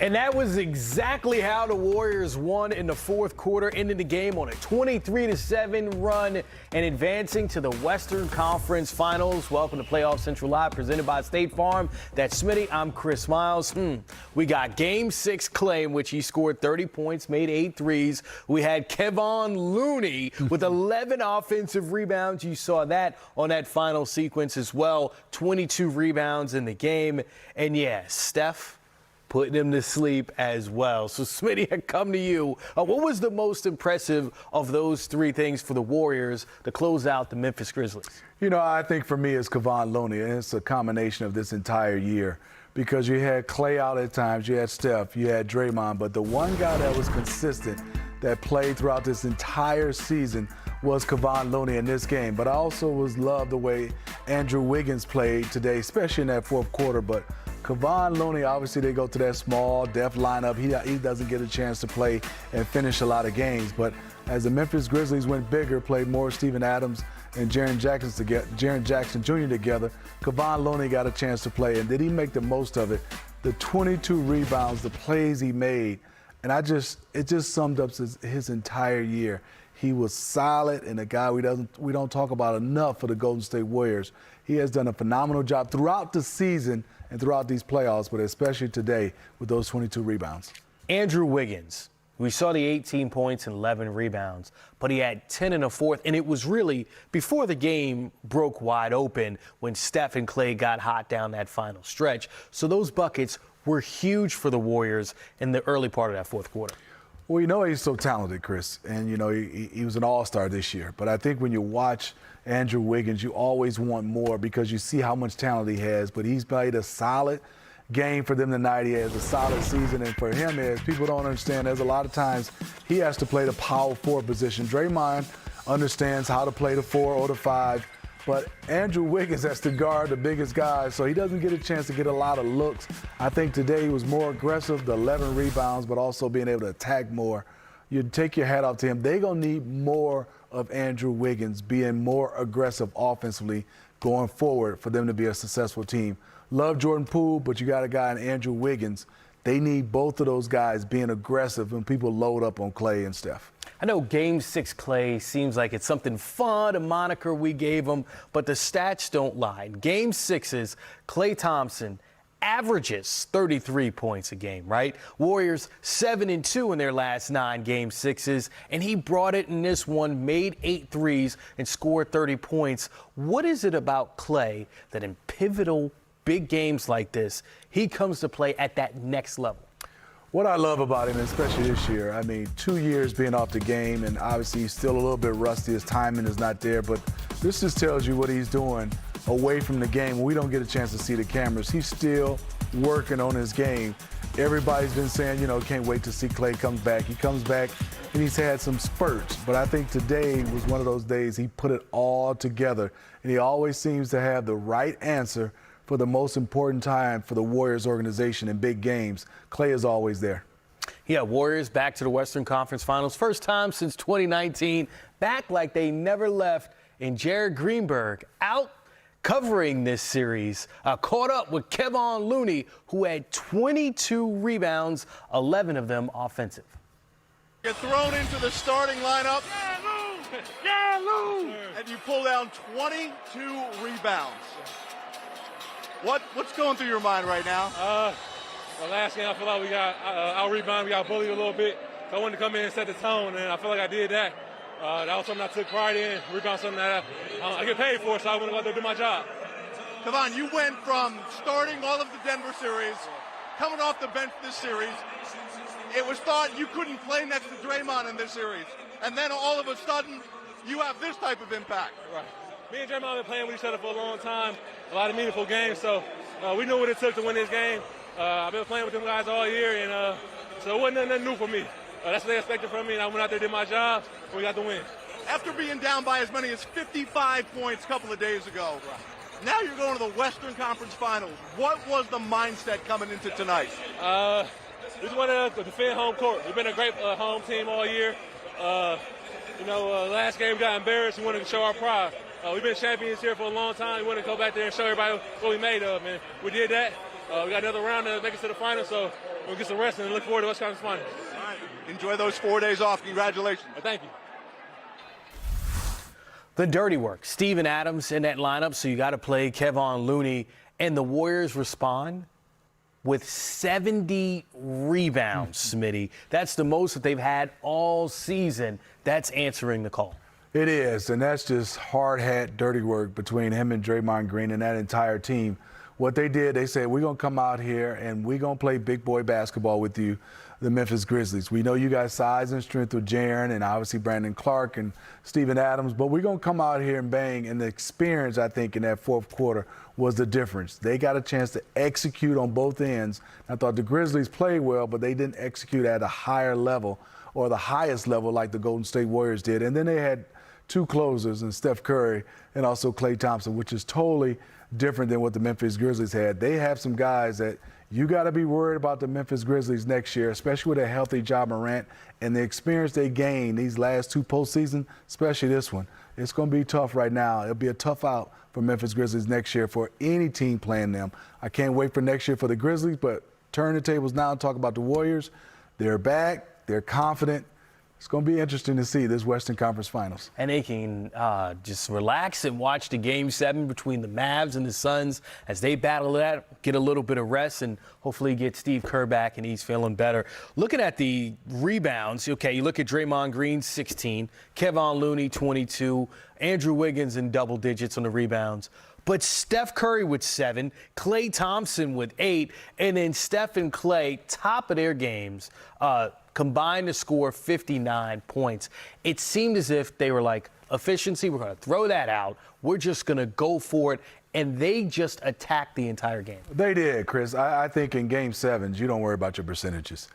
And that was exactly how the Warriors won in the fourth quarter, ending the game on a 23-7 run and advancing to the Western Conference Finals. Welcome to Playoff Central Live, presented by State Farm. That's Smitty. I'm Chris Miles. We got Game 6 Clay, in which he scored 30 points, made 8 threes. We had Kevon Looney with 11 offensive rebounds. You saw that on that final sequence as well. 22 rebounds in the game. And yeah, Steph putting him to sleep as well. So, Smitty, I come to you. What was the most impressive of those three things for the Warriors to close out the Memphis Grizzlies? You know, I think for me it's Kevon Looney, and it's a combination of this entire year because you had Clay out at times, you had Steph, you had Draymond, but the one guy that was consistent that played throughout this entire season was Kevon Looney in this game. But I also loved the way Andrew Wiggins played today, especially in that fourth quarter. But Kevon Looney, obviously they go to that small, depth lineup. He doesn't get a chance to play and finish a lot of games. But as the Memphis Grizzlies went bigger, played more Steven Adams and Jaren Jackson Jr. together, Kevon Looney got a chance to play. And did he make the most of it? The 22 rebounds, the plays he made, and it just summed up his entire year. He was solid and a guy we don't talk about enough for the Golden State Warriors. He has done a phenomenal job throughout the season and throughout these playoffs, but especially today with those 22 rebounds. Andrew Wiggins, we saw the 18 points and 11 rebounds, but he had 10 in the fourth, and it was really before the game broke wide open when Steph and Clay got hot down that final stretch. So those buckets were huge for the Warriors in the early part of that fourth quarter. Well, you know he's so talented, Chris, and you know he was an all-star this year. But I think when you watch Andrew Wiggins, you always want more because you see how much talent he has. But he's played a solid game for them tonight. He has a solid season, and for him, as people don't understand, there's a lot of times he has to play the power forward position. Draymond understands how to play the 4 or the 5. But Andrew Wiggins has to guard the biggest guys, so he doesn't get a chance to get a lot of looks. I think today he was more aggressive, the 11 rebounds, but also being able to attack more. You take your hat off to him. They're going to need more of Andrew Wiggins being more aggressive offensively going forward for them to be a successful team. Love Jordan Poole, but you got a guy in Andrew Wiggins. They need both of those guys being aggressive when people load up on Clay and Steph. I know Game 6 Clay seems like it's something fun, a moniker we gave him, but the stats don't lie. In Game 6's, Klay Thompson averages 33 points a game, right? Warriors 7-2 in their last 9 Game 6's, and he brought it in this one, made 8 threes, and scored 30 points. What is it about Clay that in pivotal big games like this, he comes to play at that next level? What I love about him, especially this year, I mean, 2 years being off the game, and obviously he's still a little bit rusty. His timing is not there, but this just tells you what he's doing away from the game. We don't get a chance to see the cameras. He's still working on his game. Everybody's been saying, you know, can't wait to see Clay come back. He comes back, and he's had some spurts, but I think today was one of those days he put it all together, and he always seems to have the right answer for the most important time for the Warriors organization in big games. Clay is always there. Yeah, Warriors back to the Western Conference Finals. First time since 2019. Back like they never left. And Jared Greenberg out covering this series. Caught up with Kevon Looney, who had 22 rebounds, 11 of them offensive. You're thrown into the starting lineup. Yeah, Lou! And you pull down 22 rebounds. What's going through your mind right now? The last game, I feel like we got out-rebounded, we got bullied a little bit. So I wanted to come in and set the tone, and I feel like I did that. That was something I took pride in, rebound something that I get paid for, so I want to go out there and do my job. Kevon, you went from starting all of the Denver series, coming off the bench this series. It was thought you couldn't play next to Draymond in this series. And then all of a sudden, you have this type of impact. Right. Me and Draymond have been playing with each other for a long time, a lot of meaningful games, so we knew what it took to win this game. I've been playing with them guys all year, and so it wasn't nothing new for me. That's what they expected from me, and I went out there, did my job, and we got the win. After being down by as many as 55 points a couple of days ago, now you're going to the Western Conference Finals. What was the mindset coming into tonight? We just want to defend home court. We've been a great home team all year. Last game we got embarrassed. We wanted to show our pride. We've been champions here for a long time. We want to go back there and show everybody what we made of, and we did that. We got another round to make it to the final, so we'll get some rest and look forward to West Conference Finals. All right. Enjoy those 4 days off. Congratulations. Thank you. The dirty work. Steven Adams in that lineup, so you got to play Kevon Looney. And the Warriors respond with 70 rebounds, Smitty. That's the most that they've had all season. That's answering the call. It is, and that's just hard hat, dirty work between him and Draymond Green and that entire team. What they did, they said, we're going to come out here and we're going to play big boy basketball with you, the Memphis Grizzlies. We know you got size and strength with Jaren and obviously Brandon Clark and Steven Adams, but we're going to come out here and bang. And the experience, I think, in that fourth quarter was the difference. They got a chance to execute on both ends. I thought the Grizzlies played well, but they didn't execute at a higher level or the highest level like the Golden State Warriors did. And then they had two closers in Steph Curry and also Klay Thompson, which is totally different than what the Memphis Grizzlies had. They have some guys that you got to be worried about the Memphis Grizzlies next year, especially with a healthy Ja Morant and the experience they gained these last two postseasons, especially this one. It's going to be tough right now. It'll be a tough out for Memphis Grizzlies next year for any team playing them. I can't wait for next year for the Grizzlies, but turn the tables now and talk about the Warriors. They're back. They're confident. It's going to be interesting to see this Western Conference Finals. And they can just relax and watch the Game 7 between the Mavs and the Suns as they battle that, get a little bit of rest, and hopefully get Steve Kerr back and he's feeling better. Looking at the rebounds, okay, you look at Draymond Green, 16, Kevon Looney, 22, Andrew Wiggins in double digits on the rebounds. But Steph Curry with 7, Klay Thompson with 8, and then Steph and Klay, top of their games, combined to score 59 points. It seemed as if they were like, efficiency, we're going to throw that out. We're just going to go for it. And they just attacked the entire game. They did, Chris. I think in Game 7s, you don't worry about your percentages.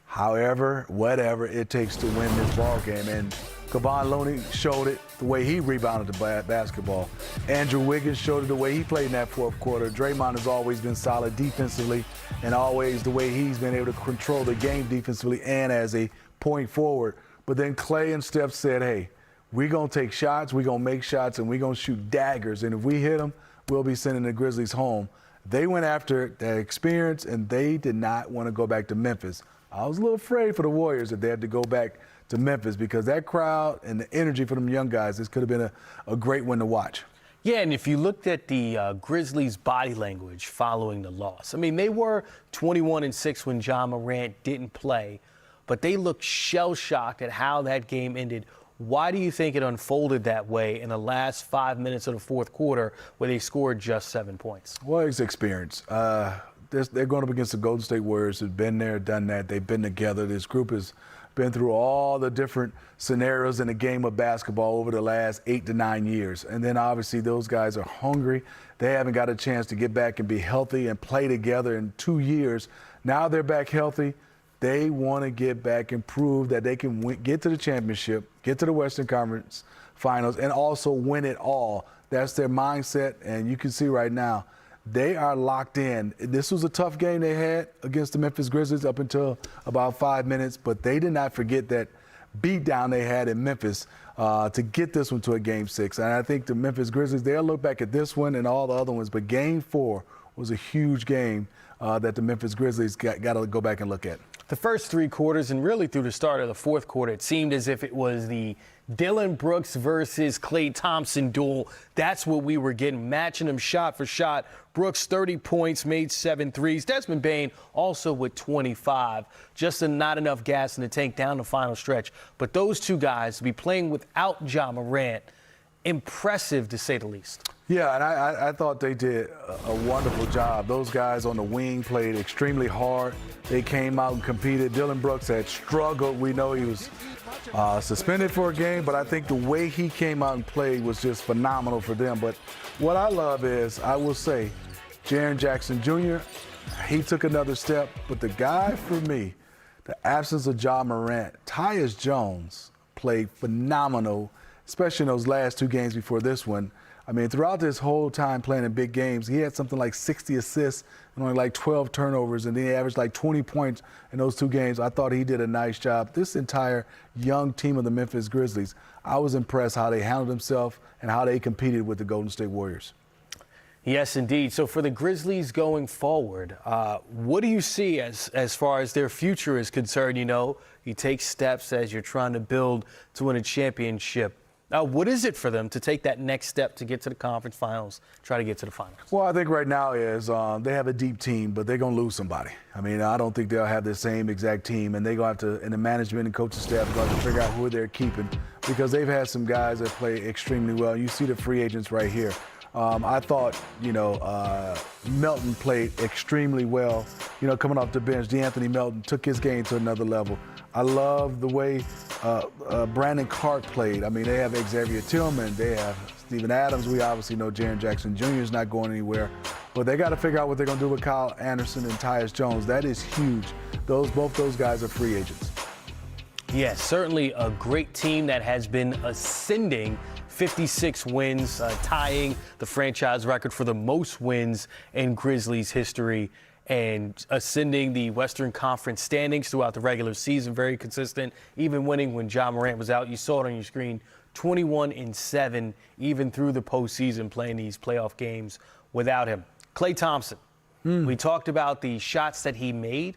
However, whatever it takes to win this ball game. And Kevon Looney showed it the way he rebounded the basketball. Andrew Wiggins showed it the way he played in that fourth quarter. Draymond has always been solid defensively and always the way he's been able to control the game defensively and as a point forward. But then Klay and Steph said, hey, we're going to take shots, we're going to make shots, and we're going to shoot daggers. And if we hit them, we'll be sending the Grizzlies home. They went after that experience, and they did not want to go back to Memphis. I was a little afraid for the Warriors if they had to go back to Memphis because that crowd and the energy for them young guys, this could have been a great one to watch. Yeah, and if you looked at the Grizzlies' body language following the loss, I mean, they were 21-6 when Ja Morant didn't play, but they looked shell-shocked at how that game ended. Why do you think it unfolded that way in the last 5 minutes of the fourth quarter where they scored just 7 points? Well, it's experience. They're going up against the Golden State Warriors who've been there, done that. They've been together. This group has been through all the different scenarios in the game of basketball over the last 8 to 9 years. And then obviously those guys are hungry. They haven't got a chance to get back and be healthy and play together in 2 years. Now they're back healthy. They want to get back and prove that they can get to the championship, get to the Western Conference Finals, and also win it all. That's their mindset, and you can see right now they are locked in. This was a tough game they had against the Memphis Grizzlies up until about 5 minutes, but they did not forget that beatdown they had in Memphis to get this one to a Game 6. And I think the Memphis Grizzlies, they'll look back at this one and all the other ones, but Game 4 was a huge game that the Memphis Grizzlies got to go back and look at. The first 3 quarters and really through the start of the fourth quarter, it seemed as if it was the Dillon Brooks versus Klay Thompson duel. That's what we were getting, matching them shot for shot. Brooks 30 points, made 7 threes. Desmond Bane also with 25. Just not enough gas in the tank down the final stretch. But those two guys to be playing without Ja Morant, impressive to say the least. Yeah, and I thought they did a wonderful job. Those guys on the wing played extremely hard. They came out and competed. Dillon Brooks had struggled. We know he was suspended for a game, but I think the way he came out and played was just phenomenal for them. But what I love is, I will say, Jaren Jackson Jr., he took another step. But the guy for me, the absence of Ja Morant, Tyus Jones played phenomenal, especially in those last 2 games before this one. I mean, throughout this whole time playing in big games, he had something like 60 assists and only like 12 turnovers, and then he averaged like 20 points in those 2 games. I thought he did a nice job. This entire young team of the Memphis Grizzlies, I was impressed how they handled themselves and how they competed with the Golden State Warriors. Yes, indeed. So for the Grizzlies going forward, what do you see as far as their future is concerned? You know, you take steps as you're trying to build to win a championship. What is it for them to take that next step to get to the conference finals, try to get to the finals? Well, I think right now is they have a deep team, but they're going to lose somebody. I mean, I don't think they'll have the same exact team, and they're going to have to, and the management and coaching staff are going to figure out who they're keeping because they've had some guys that play extremely well. You see the free agents right here. I thought, Melton played extremely well, coming off the bench. DeAnthony Melton took his game to another level. I love the way Brandon Clark played. I mean, they have Xavier Tillman. They have Steven Adams. We obviously know Jaren Jackson Jr. is not going anywhere. But they got to figure out what they're going to do with Kyle Anderson and Tyus Jones. That is huge. Both those guys are free agents. Yes, certainly a great team that has been ascending. 56 wins, tying the franchise record for the most wins in Grizzlies history and ascending the Western Conference standings throughout the regular season. Very consistent, even winning when Ja Morant was out. You saw it on your screen, 21-7, even through the postseason, playing these playoff games without him. Klay Thompson, we talked about the shots that he made,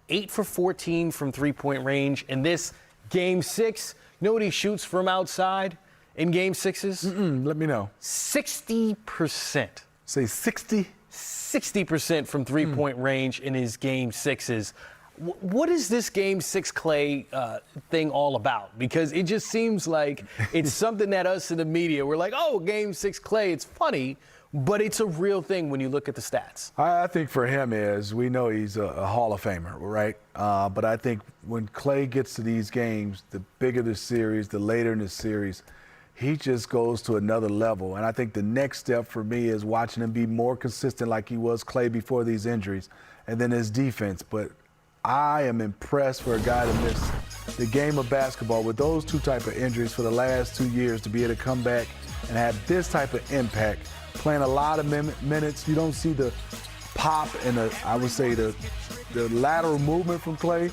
8 for 14 from three-point range. In this Game 6, you know what he shoots from outside in Game 6s? Let me know. 60%. Say 60? 60% from three-point range in his Game 6s. What is this Game 6 Klay thing all about? Because it just seems like it's something that us in the media, we're like, oh, Game 6 Klay, it's funny, but it's a real thing when you look at the stats. I think for him is, we know he's a Hall of Famer, right? But I think when Klay gets to these games, the bigger the series, the later in the series, he just goes to another level. And I think the next step for me is watching him be more consistent like he was Klay before these injuries, and then his defense. But I am impressed for a guy to miss the game of basketball with those two type of injuries for the last 2 years to be able to come back and have this type of impact, playing a lot of minutes. You don't see the pop and I would say the lateral movement from Klay,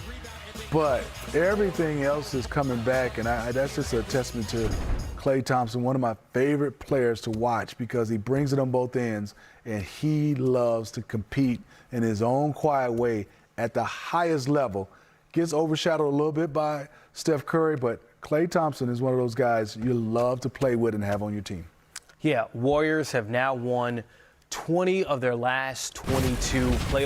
but everything else is coming back, and that's just a testament to Klay Thompson, one of my favorite players to watch because he brings it on both ends, and he loves to compete in his own quiet way at the highest level. Gets overshadowed a little bit by Steph Curry, but Klay Thompson is one of those guys you love to play with and have on your team. Yeah, Warriors have now won 20 of their last 22 playoff